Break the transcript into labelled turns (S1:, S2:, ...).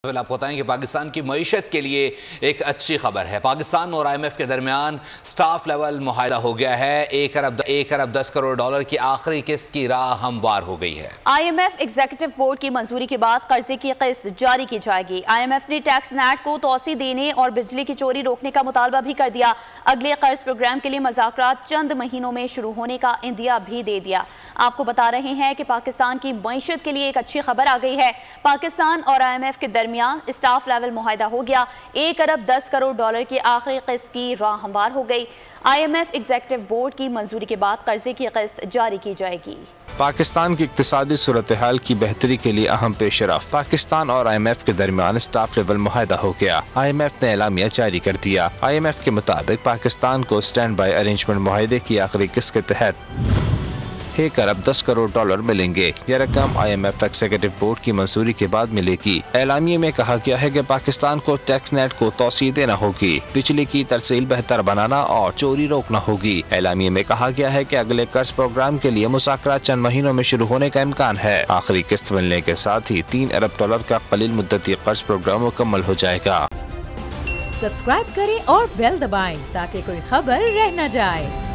S1: आपको बताएं कि पाकिस्तान की मईशत के लिए एक अच्छी खबर है। पाकिस्तान और IMF के दरमियान स्टाफ लेवल मुआहदा हो गया है। एक अरब 10 करोड़ डॉलर की आखिरी किस्त की राह हमवार हो गई है।
S2: IMF एग्जीक्यूटिव बोर्ड की मंजूरी के बाद कर्जे की किस्त जारी की जाएगी। IMF ने टैक्स नेट को तोसी देने और बिजली की चोरी रोकने का मुतालबा भी कर दिया। अगले कर्ज प्रोग्राम के लिए मुज़ाकरात चंद महीनों में शुरू होने का इंदिया भी दे दिया। आपको बता रहे हैं कि पाकिस्तान की मईशत के लिए एक अच्छी खबर आ गई है। पाकिस्तान और IMF के दरमियान स्टाफ लेवल मुआहदा हो गया। 1 अरब 10 करोड़ डॉलर की आखिरी किस्त की राह हमवार हो गई। IMF एग्जीक्यूटिव बोर्ड की मंजूरी के बाद कर्जे की किस्त जारी की जाएगी।
S3: पाकिस्तान की इक्तिसादी सूरत हाल की बेहतरी के लिए अहम पेशरफ। पाकिस्तान और IMF के दरमियान स्टाफ लेवल मुआहदा हो गया। IMF ने एलामिया जारी कर दिया। IMF के मुताबिक पाकिस्तान को स्टैंड बाई अरेंजमेंट मुआहदे की आखिरी किस्त के तहत 1 अरब 10 करोड़ डॉलर मिलेंगे। यह रकम IMF एग्जीक्यूटिव बोर्ड की मंजूरी के बाद मिलेगी। एलामिये में कहा गया है कि पाकिस्तान को टैक्स नेट को तोसी देना होगी, बिजली की तरसील बेहतर बनाना और चोरी रोकना होगी। एलामिये में कहा गया है कि अगले कर्ज प्रोग्राम के लिए मुज़ाकरात चंद महीनों में शुरू होने का इम्कान है। आखिरी किस्त मिलने के साथ ही 3 अरब डॉलर का कलील मुद्दती कर्ज प्रोग्राम मुकम्मल हो जाएगा।
S4: सब्सक्राइब करें और बेल दबाएं ताकि कोई खबर रह न जाए।